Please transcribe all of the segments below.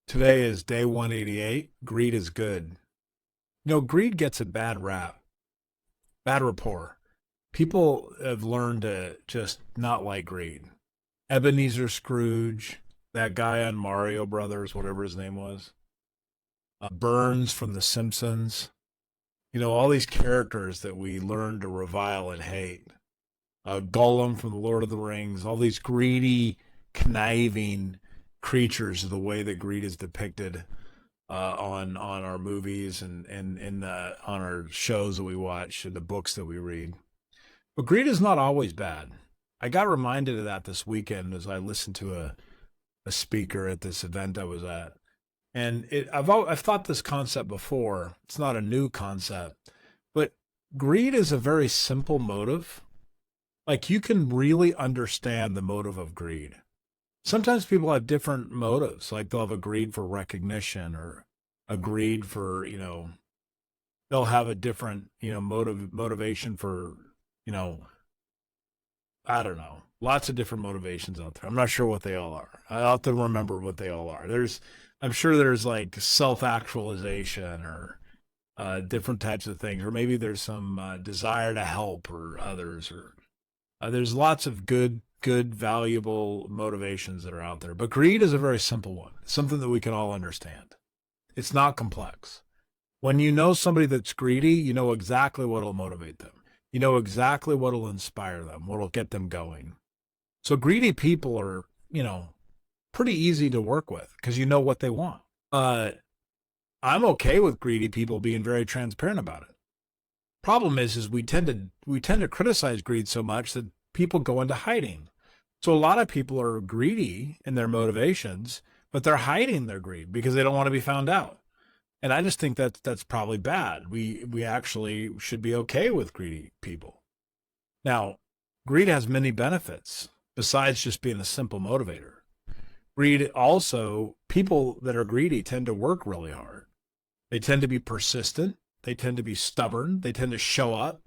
Today is day 188. Greed is good. Greed gets a bad rap, bad rapport. People have learned to just not like greed. Ebenezer Scrooge, that guy on Mario Brothers, whatever his name was, Burns from The Simpsons. All these characters that we learn to revile and hate. Gollum from The Lord of the Rings, all these greedy, conniving creatures, the way that greed is depicted on our movies and on our shows that we watch and the books that we read. But greed is not always bad. I got reminded of that this weekend as I listened to a speaker at this event I was at. And I've thought this concept before. It's not a new concept, but greed is a very simple motive. Like, you can really understand the motive of greed. Sometimes people have different motives, like they'll have a greed for recognition or a greed for, they'll have a different, motivation for, you know, I don't know, lots of different motivations out there. I'm not sure what they all are. I'll have to remember what they all are. I'm sure there's like self-actualization or different types of things, or maybe there's some desire to help or others, or there's lots of good, valuable motivations that are out there. But greed is a very simple one. It's something that we can all understand. It's not complex. When you know somebody that's greedy, you know exactly what will motivate them. You know exactly what will inspire them, what will get them going. So greedy people are, pretty easy to work with because you know what they want. I'm okay with greedy people being very transparent about it. Problem is we tend to criticize greed so much that people go into hiding. So a lot of people are greedy in their motivations, but they're hiding their greed because they don't want to be found out. And I just think that's probably bad. We actually should be okay with greedy people. Now, greed has many benefits besides just being a simple motivator. Greed also, people that are greedy tend to work really hard. They tend to be persistent. They tend to be stubborn. They tend to show up.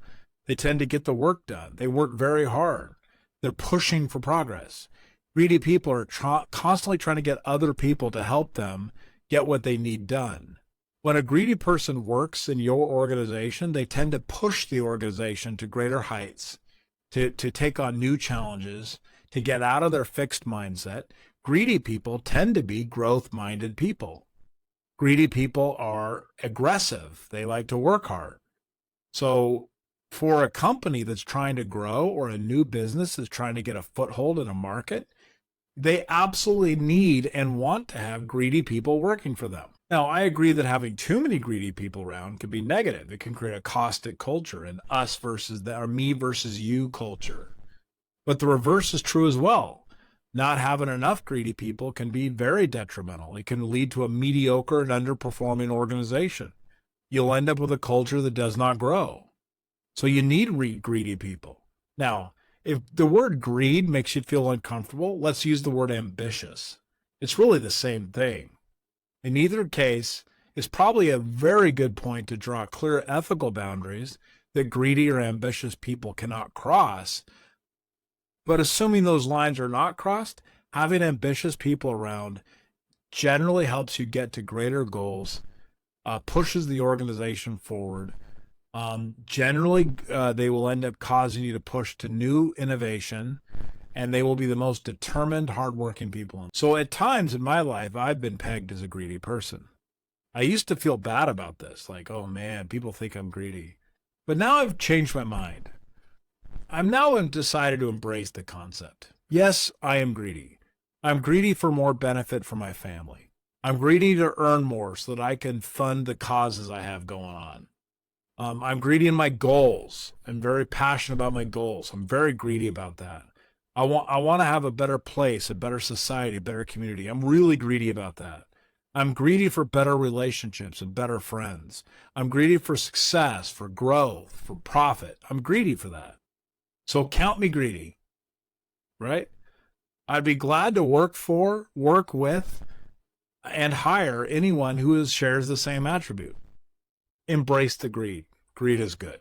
They tend to get the work done. They work very hard. They're pushing for progress. Greedy people are constantly trying to get other people to help them get what they need done. When a greedy person works in your organization, they tend to push the organization to greater heights, to take on new challenges, to get out of their fixed mindset. Greedy people tend to be growth-minded people. Greedy people are aggressive. They like to work hard. So for a company that's trying to grow or a new business that's trying to get a foothold in a market, they absolutely need and want to have greedy people working for them. Now, I agree that having too many greedy people around can be negative. It can create a caustic culture, an us versus or me versus you culture. But the reverse is true as well. Not having enough greedy people can be very detrimental. It can lead to a mediocre and underperforming organization. You'll end up with a culture that does not grow. So you need greedy people. Now, if the word greed makes you feel uncomfortable, let's use the word ambitious. It's really the same thing. In either case, it's probably a very good point to draw clear ethical boundaries that greedy or ambitious people cannot cross. But assuming those lines are not crossed, having ambitious people around generally helps you get to greater goals, pushes the organization forward. Generally, they will end up causing you to push to new innovation, and they will be the most determined, hardworking people. So at times in my life, I've been pegged as a greedy person. I used to feel bad about this, like, oh man, people think I'm greedy. But now I've changed my mind. I'm now decided to embrace the concept. Yes, I am greedy. I'm greedy for more benefit for my family. I'm greedy to earn more so that I can fund the causes I have going on. I'm greedy in my goals. I'm very passionate about my goals. I'm very greedy about that. I want to have a better place, a better society, a better community. I'm really greedy about that. I'm greedy for better relationships and better friends. I'm greedy for success, for growth, for profit. I'm greedy for that. So count me greedy, right? I'd be glad to work for, work with, and hire anyone who shares the same attribute. Embrace the greed. Greed is good.